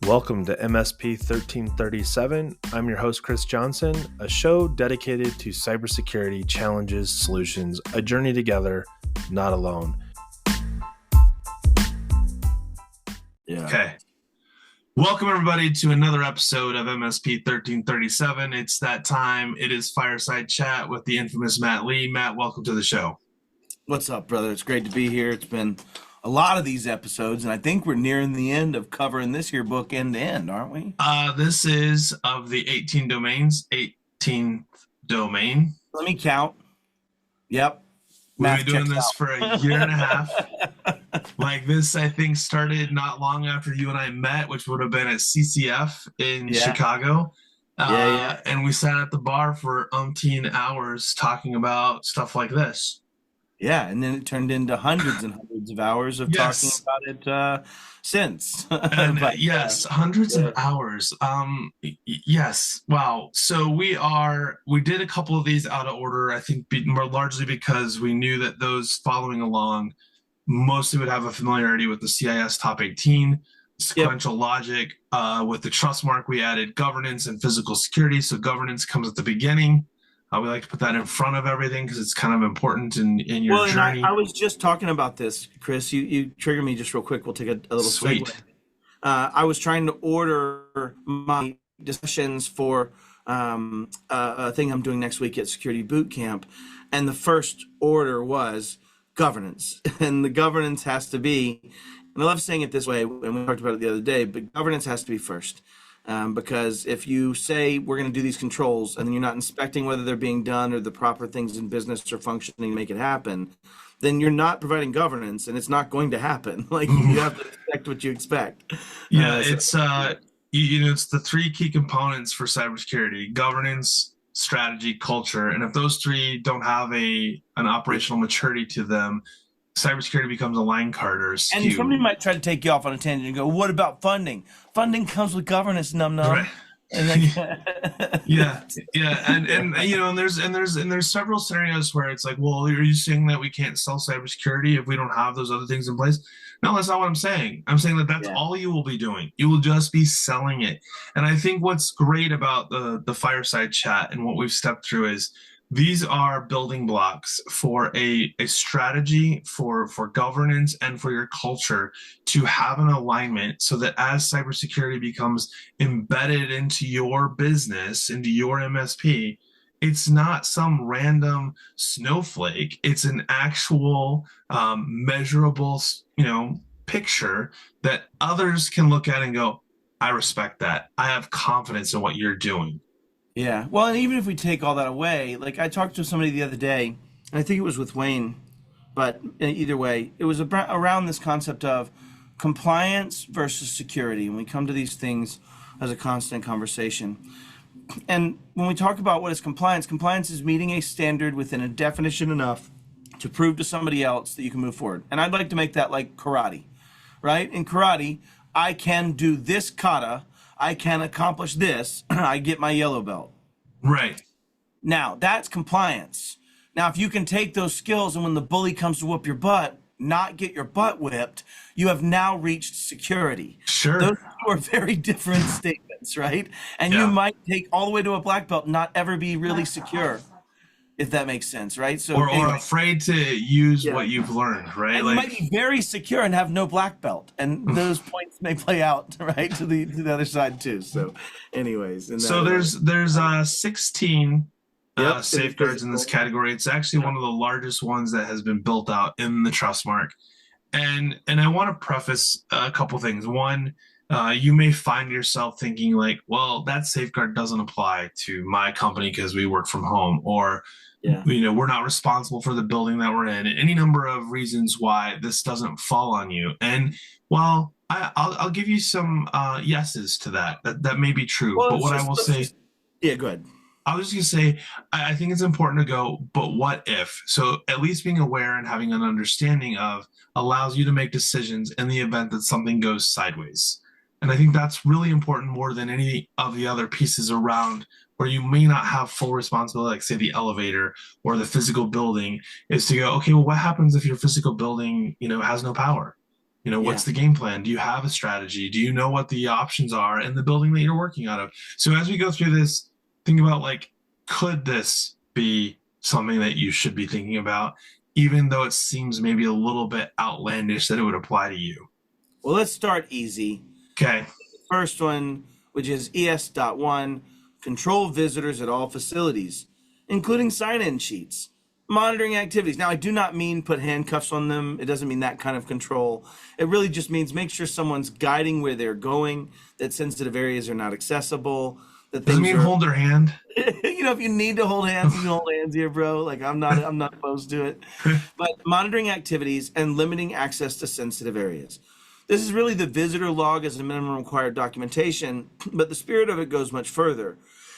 Welcome to MSP 1337. I'm your host, Chris Johnson, a show dedicated to cybersecurity challenges, solutions, a journey together, not alone. Yeah. Okay. Welcome, everybody, to another episode of MSP 1337. It's that time. It is Fireside Chat with the infamous Matt Lee. Matt, welcome to the show. What's up, brother? It's great to be here. It's been a lot of these episodes, and I think we're nearing the end of covering this here book end to end, aren't we? This is of the 18 domains, 18th domain. Let me count. Yep. We've been doing this for a year and a half. Like this, I think, started not long after you and I met, which would have been at CCF in Chicago. And we sat at the bar for umpteen hours talking about stuff like this. Yeah, and then it turned into hundreds and hundreds of hours of talking about it since. And, hundreds of hours. Yes. Wow. So we did a couple of these out of order, I think more largely because we knew that those following along mostly would have a familiarity with the CIS Top 18, sequential logic. With the Trustmark, we added governance and physical security. So governance comes at the beginning. We like to put that in front of everything because it's kind of important in your journey. I was just talking about this, Chris. You triggered me just real quick. We'll take a little segue. I was trying to order my discussions for a thing I'm doing next week at Security Boot Camp, and the first order was governance. And the governance has to be, and I love saying it this way, and we talked about it the other day, but governance has to be first. Because if you say we're going to do these controls and then you're not inspecting whether they're being done or the proper things in business are functioning to make it happen, then you're not providing governance and it's not going to happen. Like you have to expect what you expect. It's the three key components for cybersecurity: governance, strategy, culture. And if those three don't have an operational maturity to them, cybersecurity becomes a line card or a skew. And somebody might try to take you off on a tangent and go, "What about funding? Funding comes with governance, num." Right. And and there's several scenarios where it's like, well, are you saying that we can't sell cybersecurity if we don't have those other things in place? No, that's not what I'm saying. I'm saying that's all you will be doing. You will just be selling it. And I think what's great about the Fireside Chat and what we've stepped through is these are building blocks for a strategy for governance and for your culture to have an alignment so that as cybersecurity becomes embedded into your business, into your MSP, it's not some random snowflake. It's an actual measurable, picture that others can look at and go, I respect that. I have confidence in what you're doing. Yeah. Well, and even if we take all that away, like I talked to somebody the other day, and I think it was with Wayne, but either way, it was around this concept of compliance versus security. And we come to these things as a constant conversation. And when we talk about what is compliance, compliance is meeting a standard within a definition enough to prove to somebody else that you can move forward. And I'd like to make that like karate, right? In karate, I can do this kata, I can accomplish this, I get my yellow belt. Right. Now, that's compliance. Now, if you can take those skills and when the bully comes to whoop your butt, not get your butt whipped, you have now reached security. Sure. Those two are very different statements, right? And you might take all the way to a black belt and not ever be really secure, if that makes sense, right? So or afraid to use what you've learned, right? And you might be very secure and have no black belt, and those points may play out right to the other side too. So, anyways, there's 16 safeguards in this category. It's actually one of the largest ones that has been built out in the Trustmark, and I want to preface a couple things. One, you may find yourself thinking like, well, that safeguard doesn't apply to my company because we work from home, or we're not responsible for the building that we're in. Any number of reasons why this doesn't fall on you. And while I'll give you some yeses to that may be true. Well, but what I will say, go ahead. I was just gonna say, I think it's important to go, but what if? So at least being aware and having an understanding of allows you to make decisions in the event that something goes sideways. And I think that's really important more than any of the other pieces around where you may not have full responsibility, like say the elevator or the physical building, is to go, okay, well, what happens if your physical building, has no power? You know, what's the game plan? Do you have a strategy? Do you know what the options are in the building that you're working out of? So as we go through this, think about like, could this be something that you should be thinking about, even though it seems maybe a little bit outlandish that it would apply to you? Well, let's start easy. Okay. First one, which is ES.1, control visitors at all facilities, including sign-in sheets, monitoring activities. Now, I do not mean put handcuffs on them. It doesn't mean that kind of control. It really just means make sure someone's guiding where they're going, that sensitive areas are not accessible. That doesn't mean hold their hand. You know, if you need to hold hands, you can hold hands here, bro. Like I'm not opposed to it. But monitoring activities and limiting access to sensitive areas. This is really the visitor log as a minimum required documentation, but the spirit of it goes much further.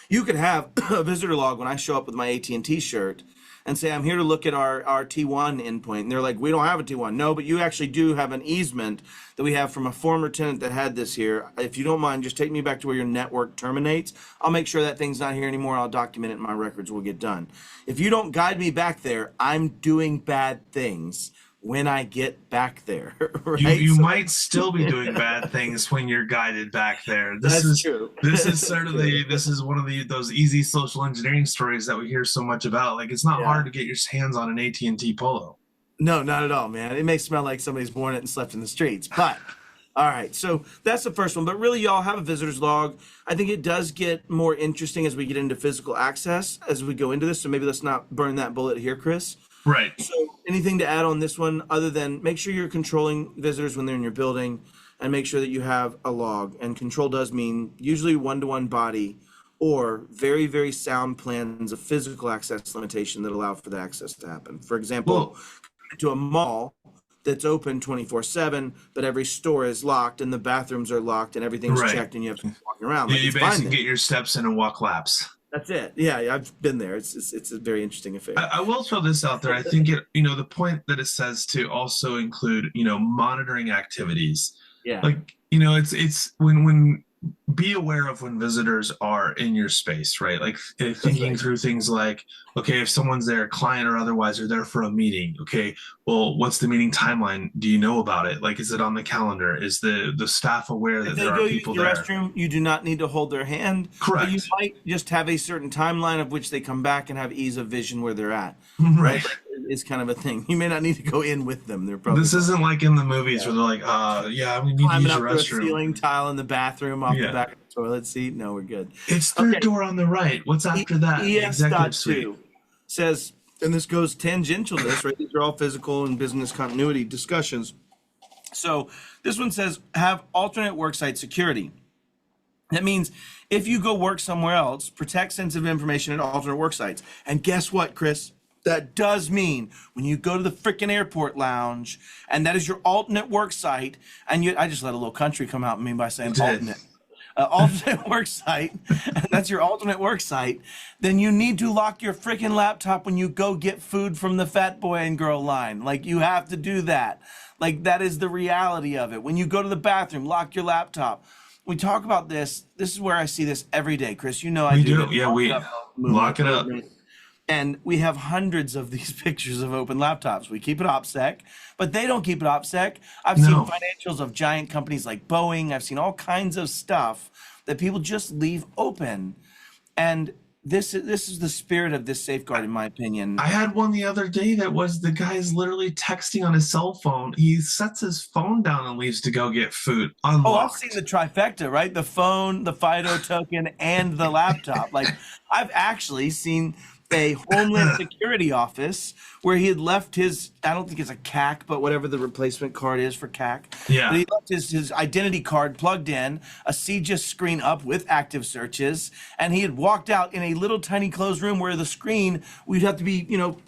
You could have a visitor log when I show up with my AT&T shirt and say, I'm here to look at our T1 endpoint. And they're like, we don't have a T1. No, but you actually do have an easement that we have from a former tenant that had this here. If you don't mind, just take me back to where your network terminates. I'll make sure that thing's not here anymore. I'll document it in my records. We'll get done. If you don't guide me back there, I'm doing bad things when I get back there. Right? You might still be doing bad things when you're guided back there. That's true. This is one of those easy social engineering stories that we hear so much about. Like, it's not hard to get your hands on an AT&T Polo. No, not at all, man. It may smell like somebody's worn it and slept in the streets, but all right. So that's the first one. But really, y'all have a visitor's log. I think it does get more interesting as we get into physical access as we go into this. So maybe let's not burn that bullet here, Chris. Right. So anything to add on this one other than make sure you're controlling visitors when they're in your building and make sure that you have a log. And control does mean usually one-to-one body or very, very sound plans of physical access limitation that allow for the access to happen. For example, to a mall that's open 24/7, but every store is locked and the bathrooms are locked and everything's checked and you have to walk around. You basically get your steps in and walk laps. That's it. Yeah, I've been there. It's a very interesting affair. I will throw this out there. I think the point that it says to also include, monitoring activities. Yeah. Like, it's when be aware of when visitors are in your space, right? Like thinking through things like, okay, if someone's there, client or otherwise, are there for a meeting. Okay, well, what's the meeting timeline? Do you know about it? Like, is it on the calendar? Is the staff aware that there are people there? If they go use the restroom, you do not need to hold their hand. Correct. But you might just have a certain timeline of which they come back and have ease of vision where they're at. Right. Is kind of a thing. You may not need to go in with them. They're probably isn't like in the movies where they're like, we need to use the restroom. A ceiling tile in the bathroom off the back of the toilet seat. No, we're good. It's third door on the right. What's after that? ES.2 says, and this goes tangential to this, right? These are all physical and business continuity discussions. So this one says, have alternate worksite security. That means if you go work somewhere else, protect sensitive information at alternate work sites. And guess what, Chris? That does mean when you go to the freaking airport lounge and that is your alternate work site, and I just let a little country come out in me by saying alternate. Alternate work site, and that's your alternate work site, then you need to lock your freaking laptop when you go get food from the fat boy and girl line. Like, you have to do that. Like, that is the reality of it. When you go to the bathroom, lock your laptop. We talk about this. This is where I see this every day, Chris. You know I do. Yeah, we lock it up. And we have hundreds of these pictures of open laptops. We keep it OPSEC, but they don't keep it OPSEC. I've seen financials of giant companies like Boeing. I've seen all kinds of stuff that people just leave open. And this is the spirit of this safeguard, in my opinion. I had one the other day that was the guy's literally texting on his cell phone. He sets his phone down and leaves to go get food. Unlocked. Oh, I've seen the trifecta, right? The phone, the FIDO token, and the laptop. Like, I've actually seen a Homeland Security office where he had left his, I don't think it's a CAC, but whatever the replacement card is for CAC. Yeah. But he left his identity card plugged in, a CGIS screen up with active searches, and he had walked out in a little tiny closed room where the screen, we'd have to be,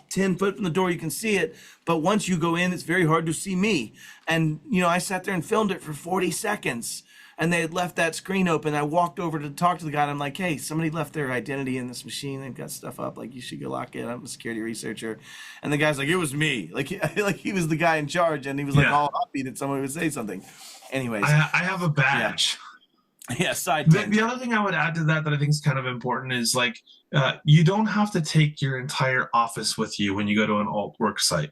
10 foot from the door, you can see it. But once you go in, it's very hard to see me. And, I sat there and filmed it for 40 seconds. And they had left that screen open. I walked over to talk to the guy, and I'm like, hey, somebody left their identity in this machine. They've got stuff up. Like, you should go lock it. I'm a security researcher. And the guy's like, it was me. Like he was the guy in charge, and he was like all happy that someone would say something. Anyways. I have a badge. Yeah, side tangent. The other thing I would add to that I think is kind of important is, like, you don't have to take your entire office with you when you go to an alt work site.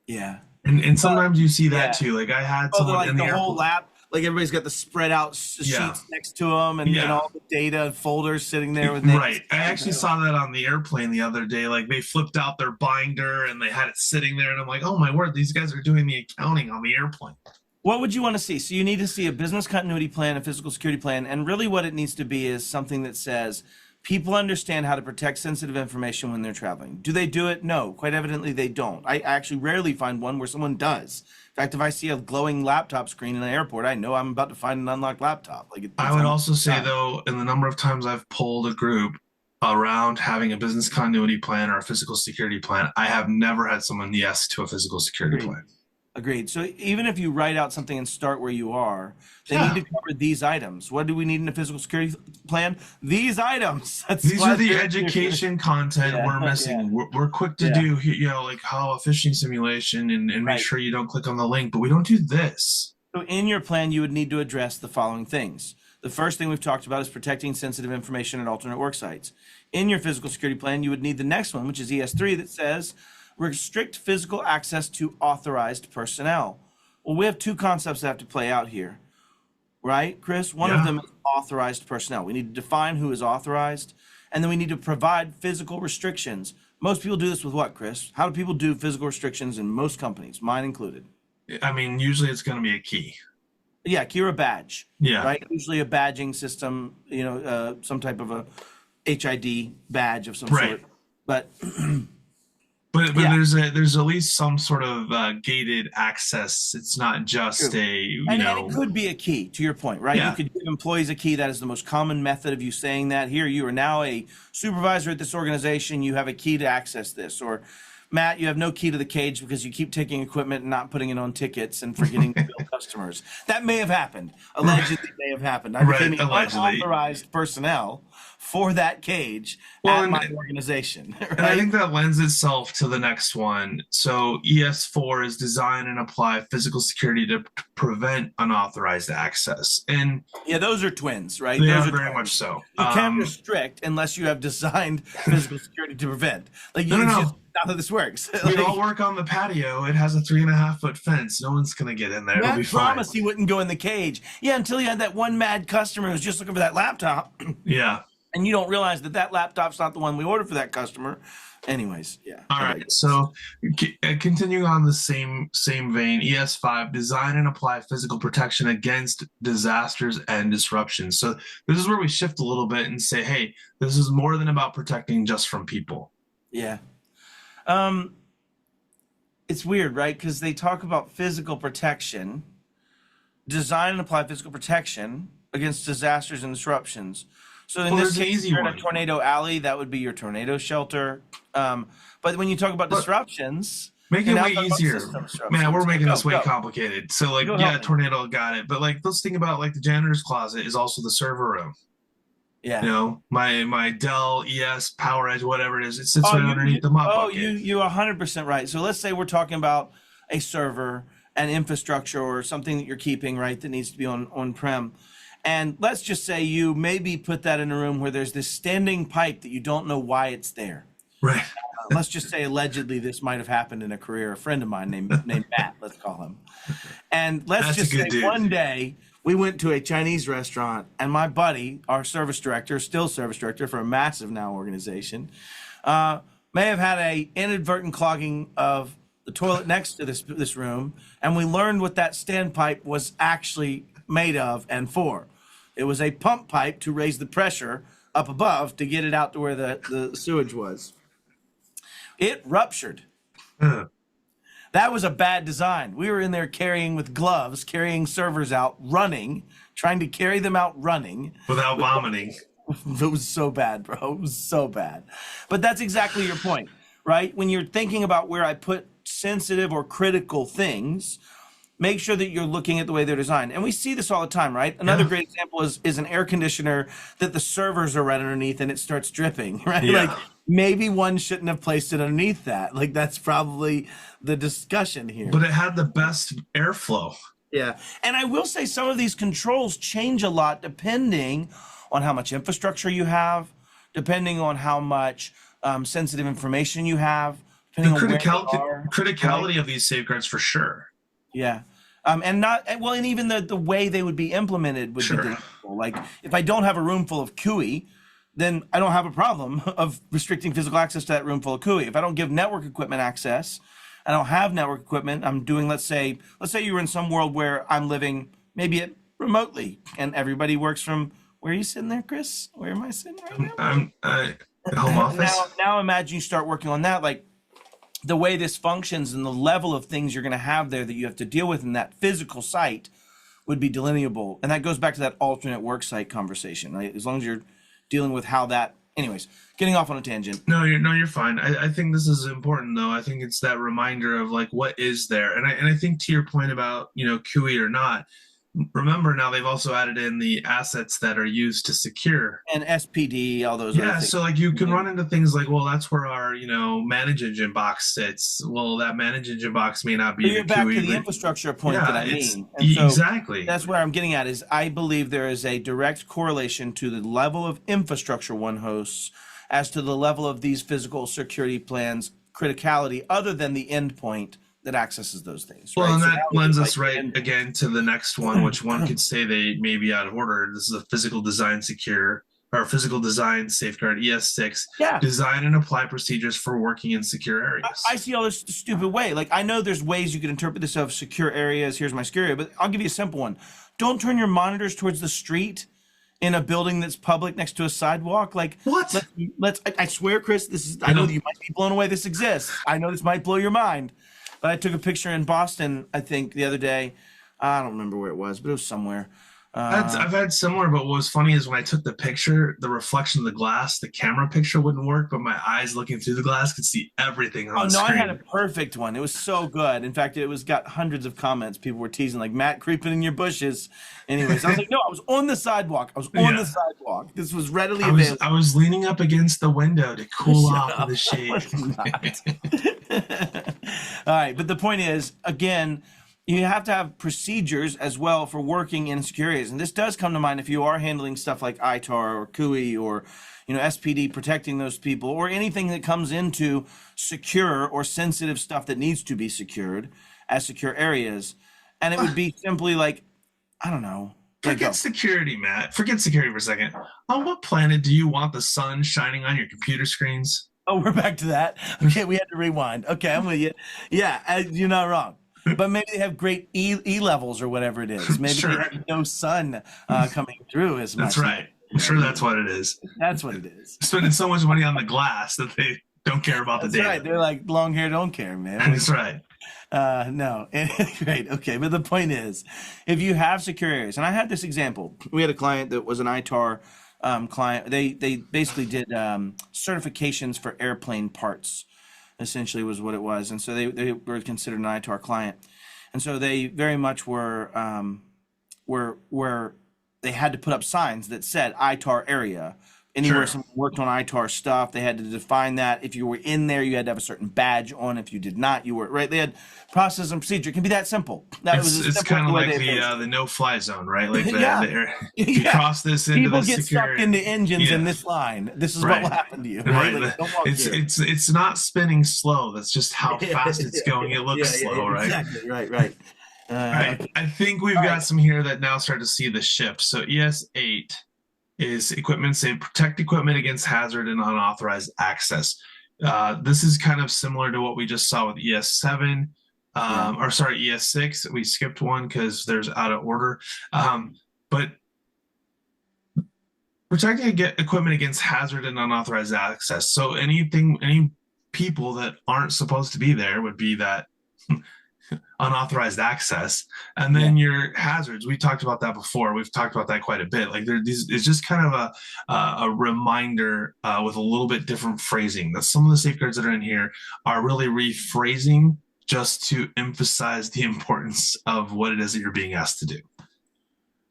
Yeah. And sometimes you see that too. Like I had someone like in the whole airport. lap, like everybody's got the spread out sheets next to them, and all the data folders sitting there with names. Right. I actually saw that on the airplane the other day. Like they flipped out their binder and they had it sitting there, and I'm like, oh my word, these guys are doing the accounting on the airplane. What would you want to see? So you need to see a business continuity plan, a physical security plan, and really what it needs to be is something that says people understand how to protect sensitive information when they're traveling. Do they do it? No, quite evidently they don't. I actually rarely find one where someone does. In fact, if I see a glowing laptop screen in an airport, I know I'm about to find an unlocked laptop. I would also say, though, in the number of times I've polled a group around having a business continuity plan or a physical security plan, I have never had someone yes to a physical security plan. Agreed. So even if you write out something and start where you are, they need to cover these items. What do we need in a physical security plan? These items. These are the education content we're missing. We're quick to do, like how a phishing simulation and make sure you don't click on the link, but we don't do this. So in your plan, you would need to address the following things. The first thing we've talked about is protecting sensitive information at alternate work sites. In your physical security plan, you would need the next one, which is ES3, that says restrict physical access to authorized personnel. Well, we have two concepts that have to play out here, right, Chris? One of them is authorized personnel. We need to define who is authorized, and then we need to provide physical restrictions. Most people do this with what, Chris? How do people do physical restrictions in most companies, mine included? I mean, usually it's going to be a key. Yeah, key or a badge. Yeah. Right? Usually a badging system, some type of a HID badge of some sort. But But there's at least some sort of gated access. It's not just and it could be a key, to your point, right? Yeah. You could give employees a key. That is the most common method of you saying that. Here, you are now a supervisor at this organization. You have a key to access this. Or, Matt, you have no key to the cage because you keep taking equipment and not putting it on tickets and forgetting to bill customers. That may have happened. Allegedly may have happened. I became unauthorized personnel for that cage at my organization. Right? And I think that lends itself to the next one. So ES4 is design and apply physical security to prevent unauthorized access. And those are twins, right? They those are very much so. You can't restrict unless you have designed physical security to prevent. Like no. Not how this works. We all work on the patio. It has a 3.5-foot fence. No one's going to get in there. It'll be fine. I promised he wouldn't go in the cage. Yeah, until you had that one mad customer who was just looking for that laptop. Yeah. And you don't realize that laptop's not the one we ordered for that customer. Anyways, yeah. All right. So continuing on the same vein, ES5, design and apply physical protection against disasters and disruptions. So this is where we shift a little bit and say, hey, this is more than about protecting just from people. Yeah. It's weird, right? Because they talk about physical protection, design and apply physical protection against disasters and disruptions. So in this case, you're in a tornado alley, that would be your tornado shelter. But when you talk about disruptions, make it way easier. Man, we're making this way complicated. So tornado, got it. But let's think about the janitor's closet is also the server room. Yeah. My Dell ES Power Edge, whatever it is, it sits right underneath the mop bucket. You're 100% right. So let's say we're talking about a server and infrastructure or something that you're keeping, right, that needs to be on-prem. And let's just say you maybe put that in a room where there's this standing pipe that you don't know why it's there. Right. Let's just say allegedly this might have happened in a career. A friend of mine named Matt, let's call him. And let's just say one day we went to a Chinese restaurant and my buddy, our service director, still service director for a massive now organization, may have had a inadvertent clogging of the toilet next to this room. And we learned what that standpipe was actually made of and for. It was a pump pipe to raise the pressure up above to get it out to where the sewage was. It ruptured. That was a bad design. We were in there carrying servers out, running, trying to carry them out running. Without vomiting. It was so bad, bro. It was so bad. But that's exactly your point, right? When you're thinking about where I put sensitive or critical things, make sure that you're looking at the way they're designed. And we see this all the time, right? Another great example is an air conditioner that the servers are right underneath and it starts dripping, right? Yeah. Maybe one shouldn't have placed it underneath that. That's probably the discussion here. But it had the best airflow. Yeah. And I will say some of these controls change a lot depending on how much infrastructure you have, depending on how much sensitive information you have, The criticality of these safeguards for sure. Yeah. And even the way they would be implemented would be difficult. Like if I don't have a room full of CUI, then I don't have a problem of restricting physical access to that room full of CUI. If I don't give network equipment access, I don't have network equipment. I'm doing, let's say you were in some world where I'm living maybe remotely and everybody works from, where are you sitting there, Chris? Where am I sitting right now? I'm home office. Now imagine you start working on that, like the way this functions and the level of things you're going to have there that you have to deal with in that physical site would be delineable. And that goes back to that alternate work site conversation, right? As long as you're dealing with how that, anyways, getting off on a tangent. No, you're fine. I think this is important though. I think it's that reminder of like, what is there? And I think to your point about, CUI or not, remember now they've also added in the assets that are used to secure and SPD, all those. Yeah, so like you can run into things like, well, that's where our manage engine box sits. Well, that manage engine box may not be. You're back to the infrastructure point that I mean. So exactly. That's where I'm getting at. Is I believe there is a direct correlation to the level of infrastructure one hosts as to the level of these physical security plans criticality, other than the endpoint that accesses those things. Well, right? And that lends us again to the next one, which one could say they may be out of order. This is a physical design safeguard ES6. Yeah. Design and apply procedures for working in secure areas. I see all this stupid way. Like, I know there's ways you can interpret this of secure areas. Here's my secure area, but I'll give you a simple one. Don't turn your monitors towards the street in a building that's public next to a sidewalk. Like, what? I swear, Chris, I know that you might be blown away. This exists. I know this might blow your mind. But I took a picture in Boston, I think, the other day. I don't remember where it was, but it was somewhere. I've had similar, but what was funny is when I took the picture, the reflection of the glass, the camera picture wouldn't work, but my eyes looking through the glass could see everything on the screen. I had a perfect one. It was so good. In fact, it got hundreds of comments. People were teasing, like, Matt creeping in your bushes. Anyways, I was like, no, I was on the sidewalk. The sidewalk. This was readily available. I was leaning up against the window to cool off in the shade. All right, but the point is, again, you have to have procedures as well for working in secure areas. And this does come to mind if you are handling stuff like ITAR or CUI or SPD, protecting those people, or anything that comes into secure or sensitive stuff that needs to be secured as secure areas. And it would be simply like, I don't know. Forget security, Matt. Forget security for a second. On what planet do you want the sun shining on your computer screens? Oh, we're back to that. Okay, we had to rewind. Okay, I'm with you. Yeah, you're not wrong. But maybe they have great E levels or whatever it is. Maybe they have no sun coming through as much. That's right. I'm sure that's what it is. That's what it is. Spending so much money on the glass that they don't care about the data. That's right. They're like, long hair don't care, man. That's right. No. Great. Okay. But the point is, if you have secure areas, and I had this example. We had a client that was an ITAR client. They basically did certifications for airplane parts. Essentially was what it was. And so they were considered an ITAR client. And so they very much were they had to put up signs that said ITAR area. Anywhere someone worked on ITAR stuff, they had to define that. If you were in there, you had to have a certain badge on. If you did not, you were right. They had process and procedure. It can be that simple. It's kind of like the no-fly zone, right? Like if you cross this into people the get stuck into engines in this line. This is what will happen to you. Right? Like, it's not spinning slow. That's just how fast it's going. It looks slow, right? Exactly. Right. Okay. I think we've got some here that now start to see the shift. So ES8 is equipment say protect equipment against hazard and unauthorized access. This is kind of similar to what we just saw with ES7, ES6. We skipped one because there's out of order. But protecting equipment against hazard and unauthorized access. So any people that aren't supposed to be there would be that unauthorized access, and then your hazards. We talked about that before. We've talked about that quite a bit. Like it's just kind of a reminder with a little bit different phrasing that some of the safeguards that are in here are really rephrasing just to emphasize the importance of what it is that you're being asked to do.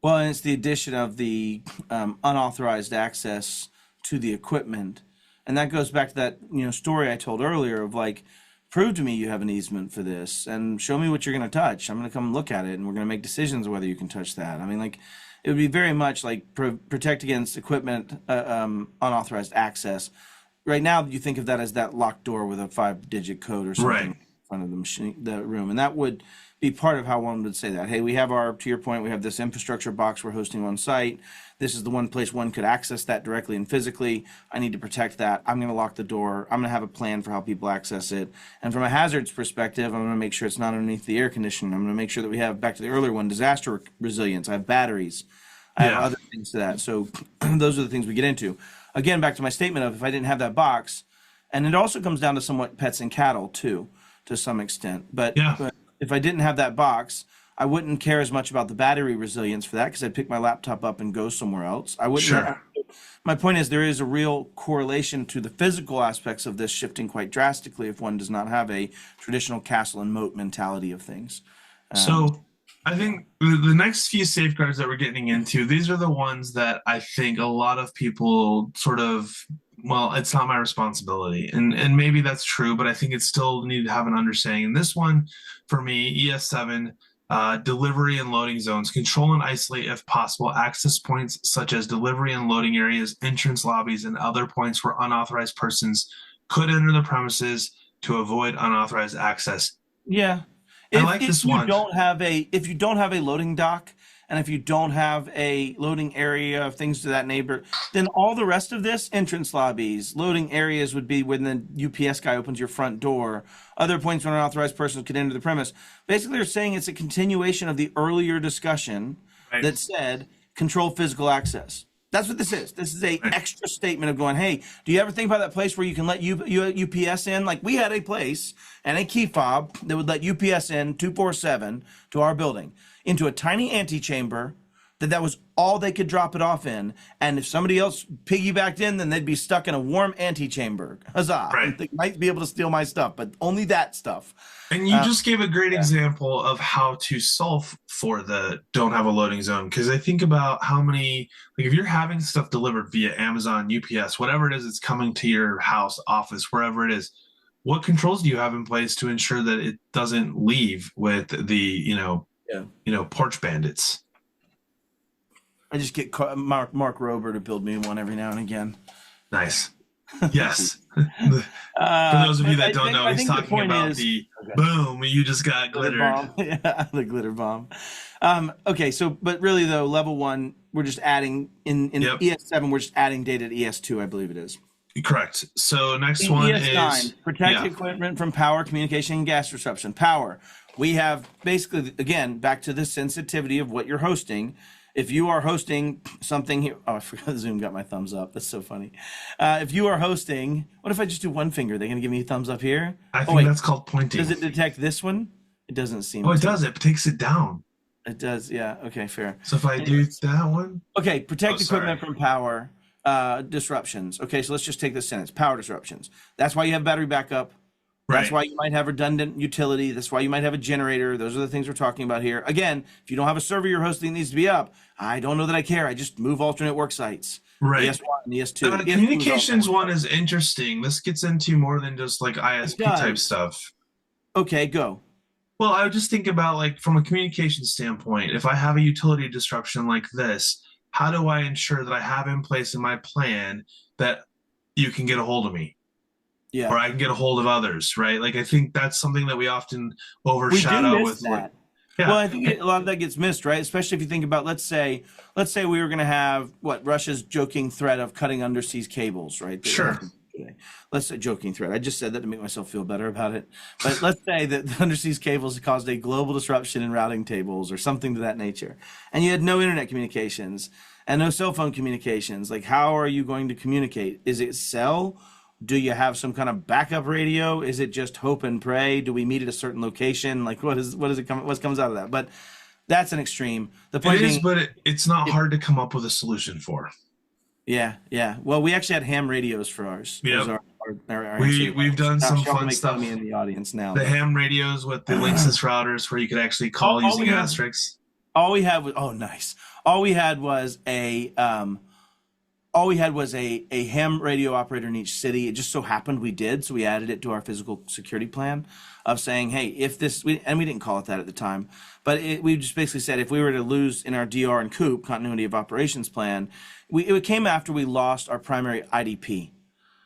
Well, and it's the addition of the unauthorized access to the equipment, and that goes back to that story I told earlier of like, prove to me you have an easement for this and show me what you're going to touch. I'm going to come look at it and we're going to make decisions whether you can touch that. I mean, like, it would be very much like protect against equipment, unauthorized access. right now you think of that as that locked door with a 5-digit code or something in front of the machine, the room, and that would be part of how one would say that. Hey, we have to your point, we have this infrastructure box we're hosting on site. This is the one place one could access that directly and physically. I need to protect that. I'm going to lock the door. I'm going to have a plan for how people access it. And from a hazards perspective, I'm going to make sure it's not underneath the air conditioning. I'm going to make sure that we have, back to the earlier one, disaster resilience. I have batteries. I have other things to that. So those are the things we get into. Again, back to my statement of if I didn't have that box, and it also comes down to somewhat pets and cattle too, to some extent. But if I didn't have that box, I wouldn't care as much about the battery resilience for that because I'd pick my laptop up and go somewhere else. I wouldn't. My point is there is a real correlation to the physical aspects of this shifting quite drastically if one does not have a traditional castle and moat mentality of things. So I think the next few safeguards that we're getting into, these are the ones that I think a lot of people sort of, well, it's not my responsibility. And maybe that's true, but I think it's still need to have an understanding. And this one, for me, ES7, delivery and loading zones, control and isolate if possible access points such as delivery and loading areas, entrance lobbies, and other points where unauthorized persons could enter the premises to avoid unauthorized access. Yeah. If you don't have a loading dock, and if you don't have a loading area of things to that neighbor, then all the rest of this, entrance lobbies, loading areas would be when the UPS guy opens your front door, other points where unauthorized persons could enter the premise. Basically, they're saying it's a continuation of the earlier discussion that said control physical access. That's what this is. This is a extra statement of going, hey, do you ever think about that place where you can let UPS in? Like we had a place and a key fob that would let UPS in 247 to our building into a tiny antechamber that was all they could drop it off in. And if somebody else piggybacked in, then they'd be stuck in a warm antechamber. Huzzah. Right. They might be able to steal my stuff, but only that stuff. And you just gave a great example of how to solve for the don't have a loading zone. Because I think about how many, like if you're having stuff delivered via Amazon, UPS, whatever it is, it's coming to your house, office, wherever it is. What controls do you have in place to ensure that it doesn't leave with the, porch bandits? I just get Mark Rober to build me one every now and again. Nice. Yes. For those of you that don't know, he's talking about boom, you just got glittered. Yeah, the glitter bomb. Okay, so, but really though, level 1, we're just adding, in ES7, we're just adding data to ES2, I believe it is. Correct. So next one ES9, is protect equipment from power, communication, and gas disruption. Power. We have basically, again, back to the sensitivity of what you're hosting. If you are hosting something here, I forgot Zoom got my thumbs up. That's so funny. If you are hosting, what if I just do one finger? They're going to give me a thumbs up here? I think that's called pointing. Does it detect this one? It doesn't seem to. It does. It takes it down. It does, yeah. Okay, fair. So if I do that one? Okay, protect equipment from power disruptions. Okay, so let's just take this sentence. Power disruptions. That's why you have battery backup. That's why you might have redundant utility. That's why you might have a generator. Those are the things we're talking about here. Again, if you don't have a server you're hosting that needs to be up, I don't know that I care. I just move alternate work sites. Right. ES1 and ES2. The communications one is interesting. This gets into more than just like ISP type stuff. Okay, go. Well, I would just think about like from a communication standpoint, if I have a utility disruption like this, how do I ensure that I have in place in my plan that you can get a hold of me? Yeah. Or I can get a hold of others, right? Like I think that's something that we often overshadow with that. Well, I think a lot of that gets missed, right? Especially if you think about, let's say we were going to have Russia's joking threat of cutting undersea cables, right? Sure. Let's say joking threat. I just said that to make myself feel better about it. But let's say that the undersea cables caused a global disruption in routing tables or something to that nature, and you had no internet communications and no cell phone communications. Like, how are you going to communicate? Is it cell? Do you have some kind of backup radio? Is it just hope and pray? Do we meet at a certain location? Like what comes out of that? But that's an extreme. The point is, but it's not hard to come up with a solution for. Yeah. Well, we actually had ham radios for ours. Yeah. We've done some fun stuff. Me in the audience now. The ham radios with the Linksys routers where you could actually call using asterisks. All we had was a ham radio operator in each city. It just so happened we did, so we added it to our physical security plan of saying, hey, if this, and we didn't call it that at the time, but we just basically said if we were to lose in our DR and COOP, continuity of operations plan, it came after we lost our primary IDP.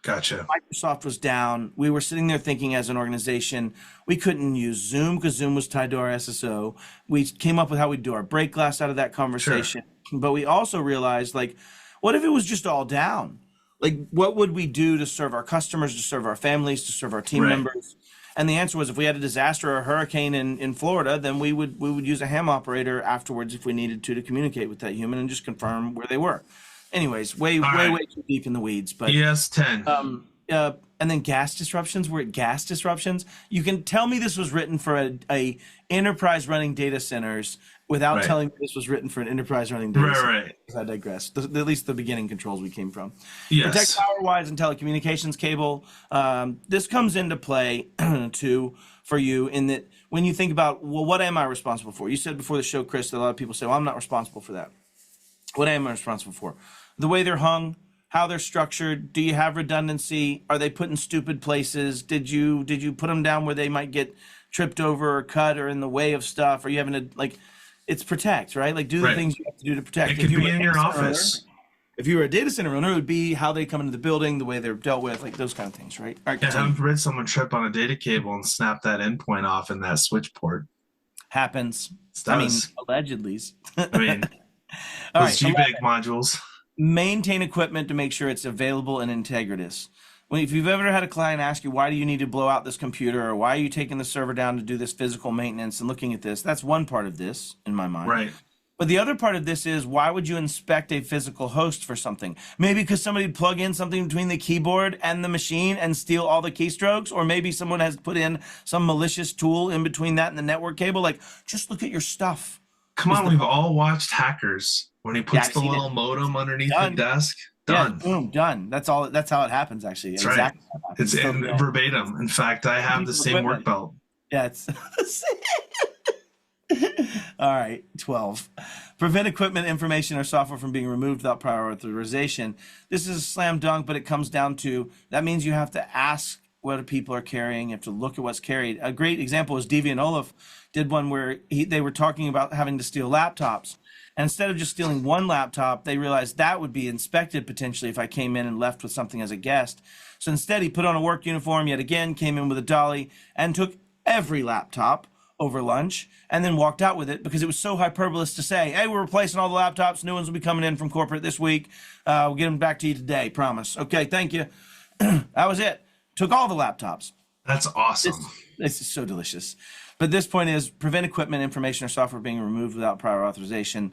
Gotcha. Microsoft was down. We were sitting there thinking as an organization, we couldn't use Zoom because Zoom was tied to our SSO. We came up with how we'd do our break glass out of that conversation. Sure. But we also realized, like, what if it was just all down? Like, what would we do to serve our customers, to serve our families, to serve our team members? And the answer was, if we had a disaster or a hurricane in Florida, then we would use a ham operator afterwards if we needed to communicate with that human and just confirm where they were. Anyways, way too deep in the weeds. But yes, 10. And then gas disruptions. We're at gas disruptions. You can tell me this was written for a enterprise running data centers without telling me this was written for an enterprise running data center. Right. I digress. At least the beginning controls we came from. Yes. Protect power-wise and telecommunications cable. This comes into play too for you in that when you think about, well, what am I responsible for? You said before the show, Chris, that a lot of people say, well, I'm not responsible for that. What am I responsible for? The way they're hung, how they're structured. Do you have redundancy? Are they put in stupid places? Did you put them down where they might get tripped over or cut or in the way of stuff? Are you having to, like, it's protect, right? Like, do the things you have to do to protect. It could be in your office. If you were a data center owner, it would be how they come into the building, the way they're dealt with, like those kind of things, right? I haven't read someone trip on a data cable and snap that endpoint off in that switch port. Happens. I mean, allegedly. I mean, those GBAG modules. Maintain equipment to make sure it's available and integritous. If you've ever had a client ask you, why do you need to blow out this computer, or why are you taking the server down to do this physical maintenance and looking at this, that's one part of this in my mind. Right. But the other part of this is, why would you inspect a physical host for something? Maybe because somebody would plug in something between the keyboard and the machine and steal all the keystrokes, or maybe someone has put in some malicious tool in between that and the network cable. Like, just look at your stuff. Come on, we've all watched Hackers when he puts the little modem underneath the desk. Done. Yeah, boom, done. That's all. That's how it happens, actually. That's exactly. Right. It's in verbatim. In fact, I have the same work belt. Yeah, it's the same. All right, 12. Prevent equipment, information, or software from being removed without prior authorization. This is a slam dunk, but it comes down to, that means you have to ask what people are carrying. You have to look at what's carried. A great example is Deviant Olaf did one where they were talking about having to steal laptops. And instead of just stealing one laptop, they realized that would be inspected potentially if I came in and left with something as a guest. So instead, he put on a work uniform yet again, came in with a dolly, and took every laptop over lunch, and then walked out with it because it was so hyperbolous to say, hey, we're replacing all the laptops. New ones will be coming in from corporate this week. We'll get them back to you today, promise. Okay, thank you. That was it. Took all the laptops. That's awesome. This is so delicious. But this point is, prevent equipment, information, or software being removed without prior authorization.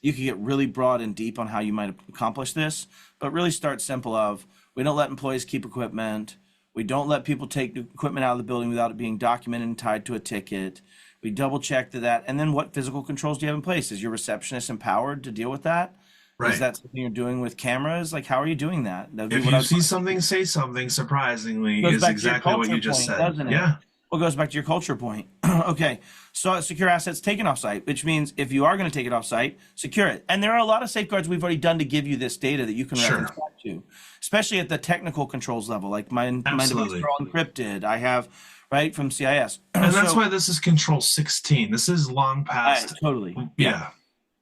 You can get really broad and deep on how you might accomplish this, but really start simple of, we don't let employees keep equipment. We don't let people take equipment out of the building without it being documented and tied to a ticket. We double check that. And then what physical controls do you have in place? Is your receptionist empowered to deal with that? Right. Is that something you're doing with cameras? Like, how are you doing that? If you see something, say something. Surprisingly, is exactly what you just said. Doesn't it? Yeah. Well, it goes back to your culture point. Okay, so secure assets taken off-site, which means if you are going to take it off-site, secure it. And there are a lot of safeguards we've already done to give you this data that you can reference back to, especially at the technical controls level. Like my devices are all encrypted. I have, right, from CIS. And that's why this is Control 16. This is long past. Totally. Yeah.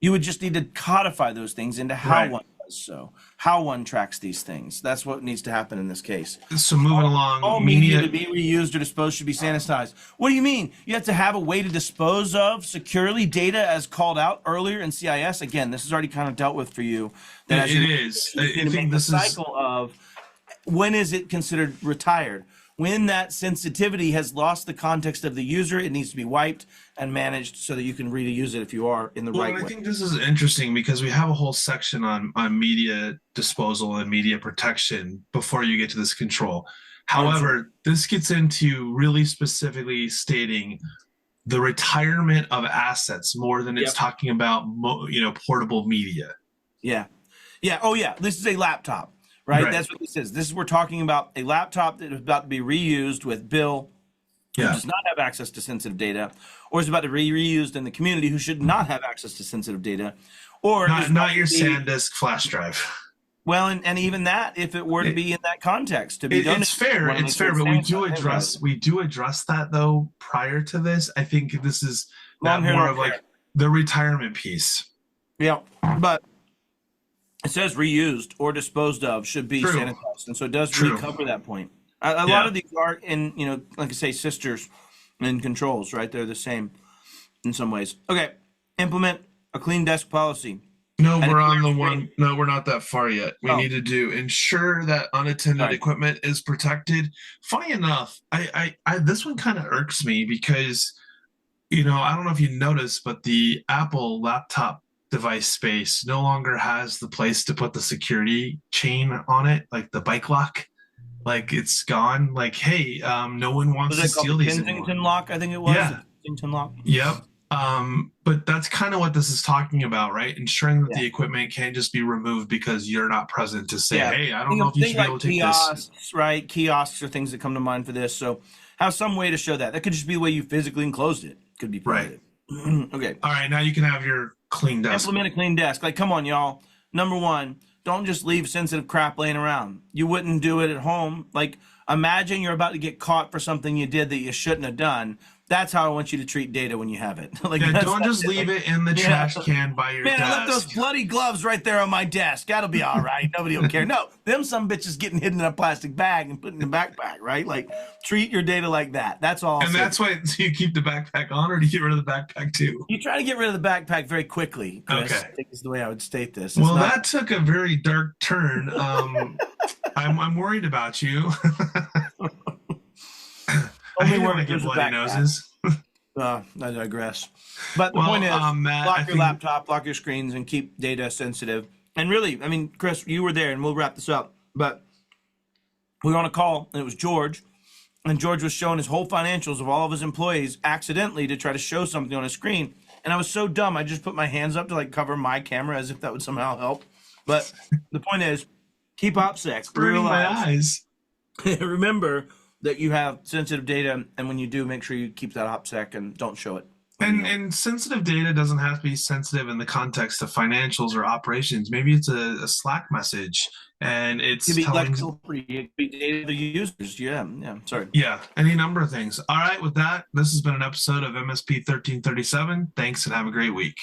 You would just need to codify those things into how one does so, how one tracks these things. That's what needs to happen in this case. So moving along, all media to be reused or disposed should be sanitized. What do you mean? You have to have a way to dispose of securely data as called out earlier in CIS. Again, this is already kind of dealt with for you. That it is. I think this cycle of when is it considered retired? When that sensitivity has lost the context of the user, it needs to be wiped and managed so that you can reuse it if you are in the right way. I think this is interesting because we have a whole section on media disposal and media protection before you get to this control. However, this gets into really specifically stating the retirement of assets more than it's talking about, portable media. Yeah. Yeah. Oh, yeah. This is a laptop. Right? That's what this is. This is, we're talking about a laptop that is about to be reused with Bill, who does not have access to sensitive data, or is about to be reused in the community who should not have access to sensitive data, or not your SanDisk flash drive. Well, and even that, if it were to be in that context, to be done, it's fair, but we do address that though prior to this. I think this is more of like the retirement piece. Yeah, but It says reused or disposed of should be True. sanitized, and so it does True. recover that point. A lot of these are in, like I say, sisters and controls, right? They're the same in some ways. Okay, implement a clean desk policy. No, we're on the one. No, we're not that far yet. We need to ensure that unattended equipment is protected. Funny enough, I this one kind of irks me because, I don't know if you noticed, but the Apple laptop device space no longer has the place to put the security chain on it, like the bike lock. Like it's gone. Like, hey, no one wants to steal these anymore. Kensington lock, I think it was. Yeah. Kensington lock. Yep. But that's kind of what this is talking about, right? Ensuring that the equipment can't just be removed because you're not present to say, hey, I don't know if you should be able to take kiosks, this. Right? Kiosks are things that come to mind for this. So have some way to show that. That could just be the way you physically enclosed it. Could be private. Right. Okay. All right. Now you can have your clean desk. Implement a clean desk. Like, come on, y'all. Number one, don't just leave sensitive crap laying around. You wouldn't do it at home. Like, imagine you're about to get caught for something you did that you shouldn't have done. That's how I want you to treat data when you have it. Don't just leave it in the trash can by your desk. Man, I left those bloody gloves right there on my desk. That'll be all right. Nobody will care. No, them some bitches getting hidden in a plastic bag and put in the backpack, right? Like, treat your data like that. That's all. And that's why you keep the backpack on, or do you get rid of the backpack too? You try to get rid of the backpack very quickly, Chris. Okay. I think is the way I would state this. Well, that took a very dark turn. I'm worried about you. I hate when I get bloody noses. I digress. But the point is, Matt, lock your laptop, lock your screens, and keep data sensitive. And really, I mean, Chris, you were there, and we'll wrap this up. But we were on a call, and it was George. And George was showing his whole financials of all of his employees accidentally to try to show something on his screen. And I was so dumb, I just put my hands up to like cover my camera as if that would somehow help. But the point is, keep OPSEC. It's burning my eyes. Remember that you have sensitive data, and when you do, make sure you keep that OPSEC and don't show it. And sensitive data doesn't have to be sensitive in the context of financials or operations. Maybe it's a Slack message, and it's it could be data to users. Yeah, sorry. Yeah, any number of things. All right, with that, this has been an episode of MSP 1337. Thanks, and have a great week.